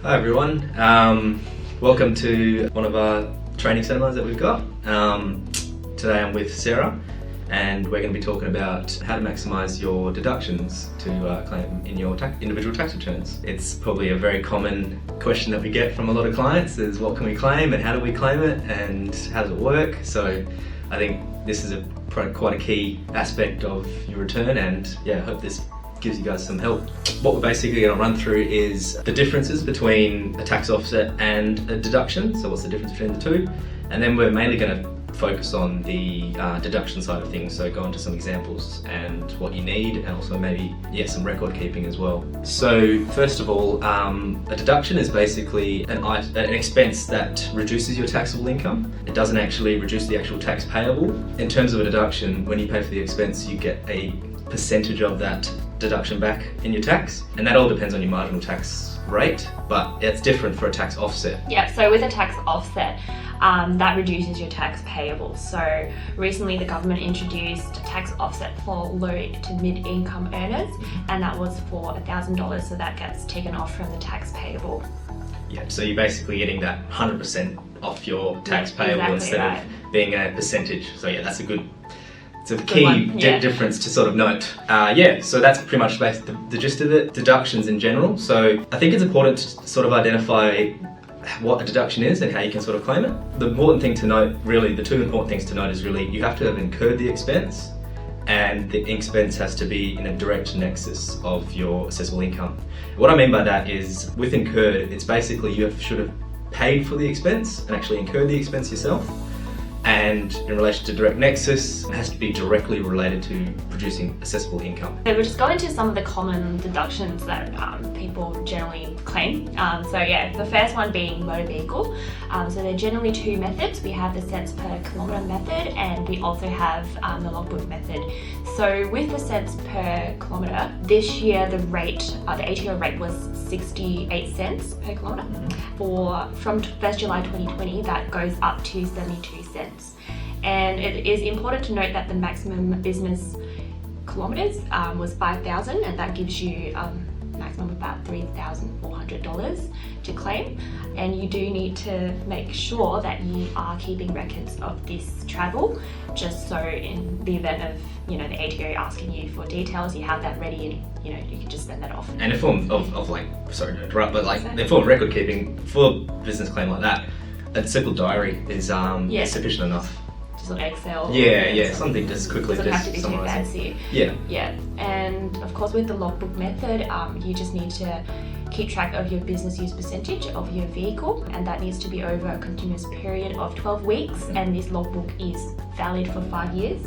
Hi everyone, welcome to one of our training seminars that we've got. Today I'm with Sarah and we're going to be talking about how to maximise your deductions to claim in your individual tax returns. It's probably a very common question that we get from a lot of clients is what can we claim and how do we claim it and how does it work? So I think this is quite a key aspect of your return, and I hope this gives you guys some help. What we're basically going to run through is the differences between a tax offset and a deduction. So what's the difference between the two? And then we're mainly going to focus on the deduction side of things. So go into some examples and what you need, and also maybe some record keeping as well. So first of all, a deduction is basically an expense that reduces your taxable income. It doesn't actually reduce the actual tax payable. In terms of a deduction, when you pay for the expense, you get a percentage of that deduction back in your tax, and that all depends on your marginal tax rate, but it's different for a tax offset. Yeah, so with a tax offset, that reduces your tax payable. So recently the government introduced a tax offset for low to mid-income earners, and that was for $1,000, so that gets taken off from the tax payable. Yeah, so you're basically getting that 100% off your tax payable instead of being a percentage. So that's it's a key difference to sort of note. So that's pretty much the gist of it. Deductions in general. So I think it's important to sort of identify what a deduction is and how you can sort of claim it. The important thing to note, really, the two important things to note is really you have to have incurred the expense, and the expense has to be in a direct nexus of your assessable income. What I mean by that is with incurred, it's basically you should have paid for the expense and actually incurred the expense yourself. And in relation to direct nexus, it has to be directly related to producing assessable income. So we'll just go into some of the common deductions that people generally claim. The first one being motor vehicle. So there are generally two methods. We have the cents per kilometre method, and we also have the logbook method. So with the cents per kilometre, this year the ATO rate was 68 cents per kilometre. From 1st July 2020, that goes up to 72 cents. And it is important to note that the maximum business kilometres was 5,000, and that gives you a maximum of about $3,400 to claim. And you do need to make sure that you are keeping records of this travel, just so in the event of the ATO asking you for details, you have that ready, and you can just send that off. And a form of sorry to interrupt, but a form of record keeping for a business claim like that, a simple diary is sufficient enough. Just on Excel. Something just quickly doesn't have to be too fancy. And of course with the logbook method, you just need to keep track of your business use percentage of your vehicle, and that needs to be over a continuous period of 12 weeks, and this logbook is valid for 5 years.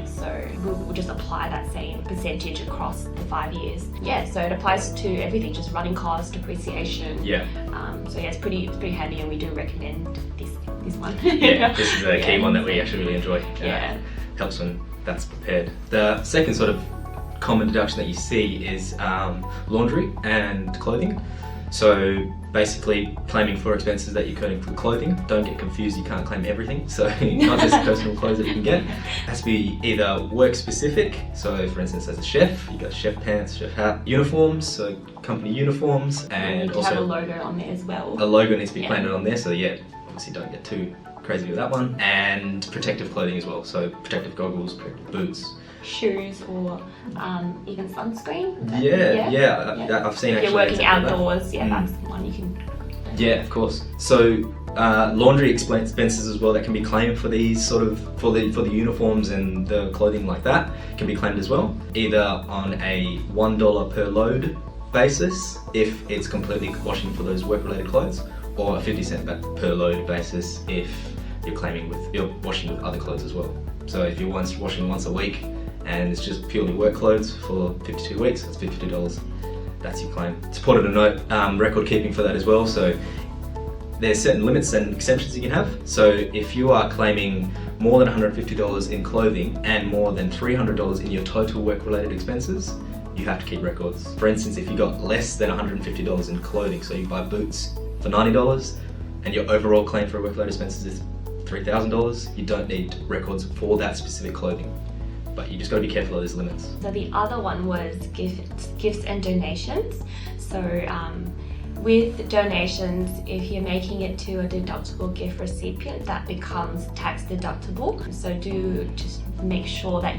So we'll just apply that same percentage across the 5 years. So it applies to everything, just running costs, depreciation. It's pretty handy, and we do recommend this one. This is a key one that we actually really enjoy. Helps when that's prepared. The second sort of common deduction that you see is laundry and clothing. So basically claiming for expenses that you can include clothing. Don't get confused, you can't claim everything. So not just personal clothes that you can get. It has to be either work specific. So for instance, as a chef, you got chef pants, chef hat, uniforms, so company uniforms, and you need to also have a logo on there as well. A logo needs to be planted on there, so obviously don't get too crazy with that one. And protective clothing as well, so protective goggles, protective boots, shoes, or even sunscreen. I've seen if you're working outdoors, that's the one you can. Of course. So laundry expenses as well that can be claimed for these for the uniforms and the clothing like that can be claimed as well, either on a $1 per load basis if it's completely washing for those work-related clothes, or a 50 cent per load basis if you're washing with other clothes as well. So if you're washing once a week and it's just purely work clothes for 52 weeks, that's $52. That's your claim. It's important to note record keeping for that as well. So there's certain limits and exemptions you can have. So if you are claiming more than $150 in clothing and more than $300 in your total work-related expenses, you have to keep records. For instance, if you got less than $150 in clothing, so you buy boots for $90 and your overall claim for work-related expenses is $3,000, you don't need records for that specific clothing. But you just got to be careful of those limits. So the other one was gifts and donations. So With donations, if you're making it to a deductible gift recipient, that becomes tax deductible. So do just make sure that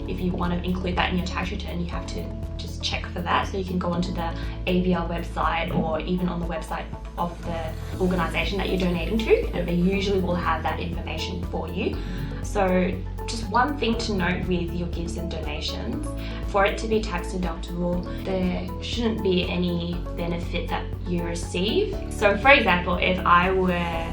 if you want to include that in your tax return, you have to just check for that. So you can go onto the ABR website or even on the website of the organisation that you're donating to, and they usually will have that information for you. So just one thing to note with your gifts and donations, for it to be tax deductible, there shouldn't be any benefit that you receive. So for example, if I were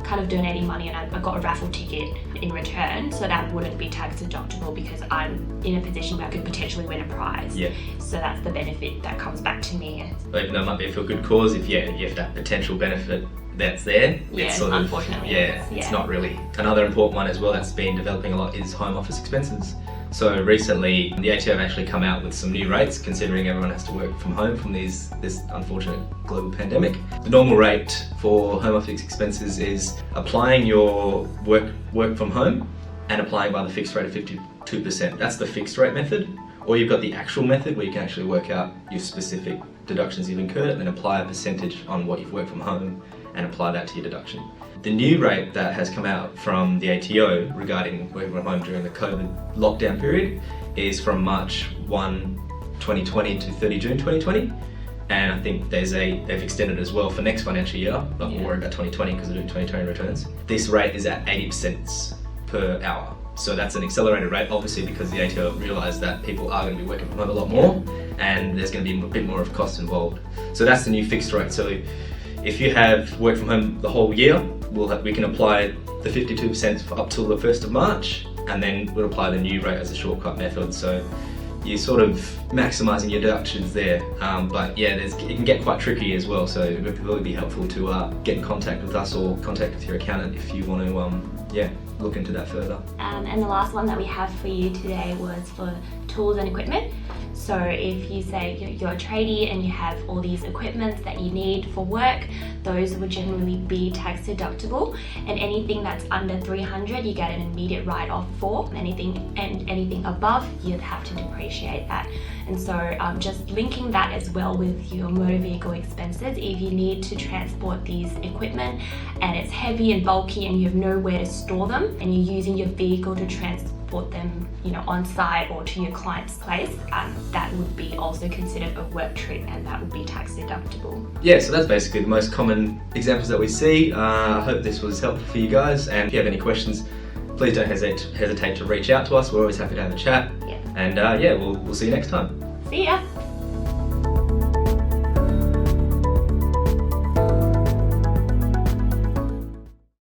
kind of donating money and I got a raffle ticket in return, so that wouldn't be tax deductible because I'm in a position where I could potentially win a prize. Yeah. So that's the benefit that comes back to me. But even though it might be for a good cause, if you have that potential benefit that's there, Yeah, it's sort of, unfortunately. it's not really. Another important one as well that's been developing a lot is home office expenses. So recently, the ATO have actually come out with some new rates, considering everyone has to work from home from this unfortunate global pandemic. The normal rate for home office expenses is applying your work from home and applying by the fixed rate of 52%. That's the fixed rate method. Or you've got the actual method where you can actually work out your specific deductions you've incurred and then apply a percentage on what you've worked from home and apply that to your deduction. The new rate that has come out from the ATO regarding working from home during the COVID lockdown period is from March 1, 2020 to 30 June 2020. And I think they've extended as well for next financial year, not worry about 2020 because they're doing 2020 returns. This rate is at 80 cents per hour. So that's an accelerated rate, obviously, because the ATO realised that people are going to be working from home a lot more and there's going to be a bit more of cost involved. So that's the new fixed rate. So if you have worked from home the whole year, we can apply the 52% for up till the 1st of March, and then we'll apply the new rate as a shortcut method. So you're sort of maximising your deductions there. But yeah, it can get quite tricky as well. So it would really be helpful to get in contact with us or contact with your accountant if you want to look into that further. And the last one that we have for you today was for tools and equipment. So if you say you're a tradie and you have all these equipment that you need for work, those would generally be tax deductible. And anything that's under 300, you get an immediate write-off for. Anything above, you'd have to depreciate that. And so just linking that as well with your motor vehicle expenses, if you need to transport these equipment and it's heavy and bulky and you have nowhere to store them and you're using your vehicle to transport them, on site or to your client's place, that would be also considered a work trip and that would be tax deductible. Yeah, so that's basically the most common examples that we see. I hope this was helpful for you guys, and if you have any questions, please don't hesitate to reach out to us. We're always happy to have a chat. Yeah. And we'll see you next time. See ya.